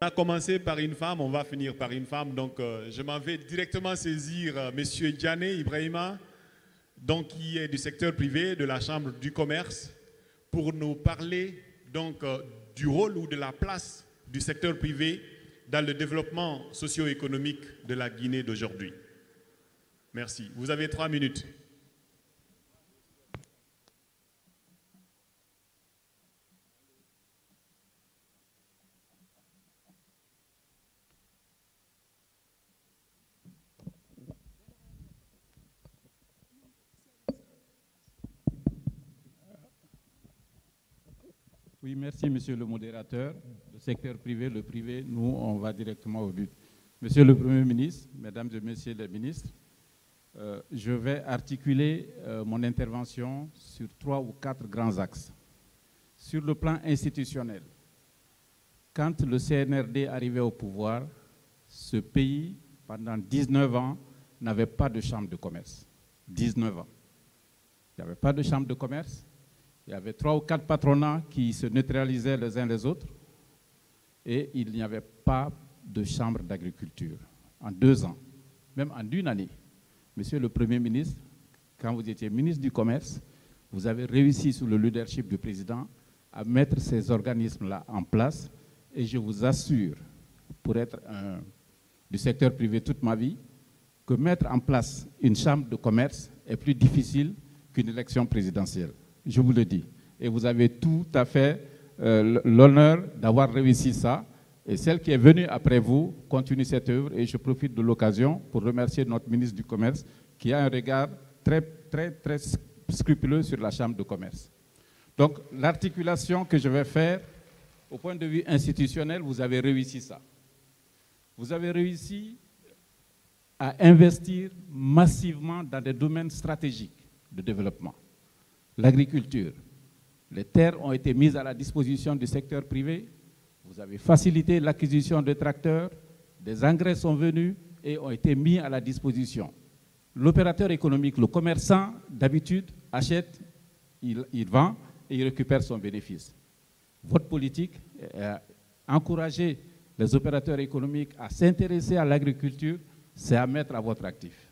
On a commencé par une femme, on va finir par une femme. Donc, je m'en vais directement saisir M. Diané Ibrahima, donc, qui est du secteur privé, de la Chambre du commerce, pour nous parler donc, du rôle ou de la place du secteur privé dans le développement socio-économique de la Guinée d'aujourd'hui. Merci. Vous avez 3 minutes. Oui, merci, monsieur le modérateur. Le secteur privé, le privé, nous, on va directement au but. Monsieur le Premier ministre, mesdames et messieurs les ministres, je vais articuler mon intervention sur 3 ou 4 grands axes. Sur le plan institutionnel, quand le CNRD arrivait au pouvoir, ce pays, pendant 19 ans, n'avait pas de chambre de commerce. 19 ans. Il n'y avait pas de chambre de commerce. Il y avait 3 ou 4 patronats qui se neutralisaient les uns les autres et il n'y avait pas de chambre d'agriculture en 2 ans, même en 1 année. Monsieur le Premier ministre, quand vous étiez ministre du Commerce, vous avez réussi sous le leadership du président à mettre ces organismes-là en place et je vous assure, pour être du secteur privé toute ma vie, que mettre en place une chambre de commerce est plus difficile qu'une élection présidentielle. Je vous le dis. Et vous avez tout à fait l'honneur d'avoir réussi ça. Et celle qui est venue après vous continue cette œuvre. Et je profite de l'occasion pour remercier notre ministre du Commerce qui a un regard très scrupuleux sur la Chambre de commerce. Donc, l'articulation que je vais faire, au point de vue institutionnel, vous avez réussi ça. Vous avez réussi à investir massivement dans des domaines stratégiques de développement. L'agriculture, les terres ont été mises à la disposition du secteur privé, vous avez facilité l'acquisition de tracteurs, des engrais sont venus et ont été mis à la disposition. L'opérateur économique, le commerçant, d'habitude, achète, il vend et il récupère son bénéfice. Votre politique est encourager les opérateurs économiques à s'intéresser à l'agriculture, c'est à mettre à votre actif.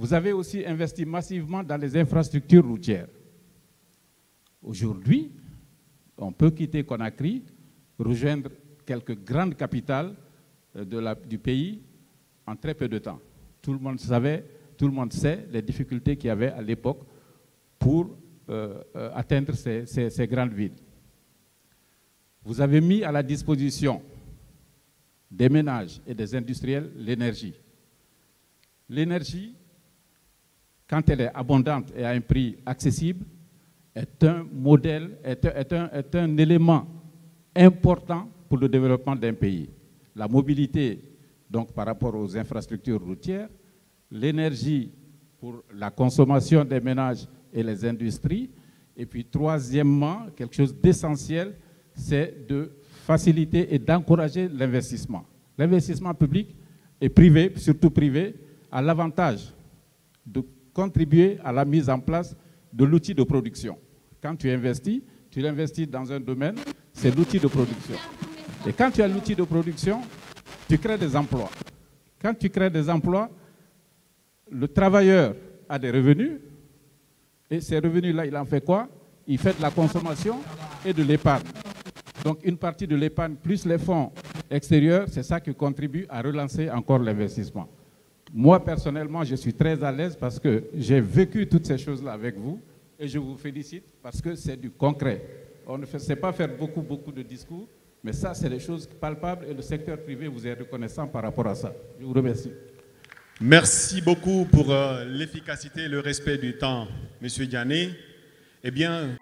Vous avez aussi investi massivement dans les infrastructures routières. Aujourd'hui, on peut quitter Conakry, rejoindre quelques grandes capitales du pays en très peu de temps. Tout le monde savait, tout le monde sait les difficultés qu'il y avait à l'époque pour atteindre ces grandes villes. Vous avez mis à la disposition des ménages et des industriels l'énergie. L'énergie, quand elle est abondante et à un prix accessible, est un modèle, est un élément important pour le développement d'un pays. La mobilité, donc par rapport aux infrastructures routières, l'énergie pour la consommation des ménages et les industries, et puis troisièmement, quelque chose d'essentiel, c'est de faciliter et d'encourager l'investissement. L'investissement public et privé, surtout privé, a l'avantage de contribuer à la mise en place de l'outil de production. Quand tu investis, tu l'investis dans un domaine, c'est l'outil de production. Et quand tu as l'outil de production, tu crées des emplois. Quand tu crées des emplois, le travailleur a des revenus, et ces revenus-là, il en fait quoi? Il fait de la consommation et de l'épargne. Donc une partie de l'épargne plus les fonds extérieurs, c'est ça qui contribue à relancer encore l'investissement. Moi, personnellement, je suis très à l'aise parce que j'ai vécu toutes ces choses-là avec vous et je vous félicite parce que c'est du concret. On ne sait pas faire beaucoup de discours, mais ça, c'est des choses palpables et le secteur privé vous est reconnaissant par rapport à ça. Je vous remercie. Merci beaucoup pour l'efficacité et le respect du temps, M. Diané. Eh bien,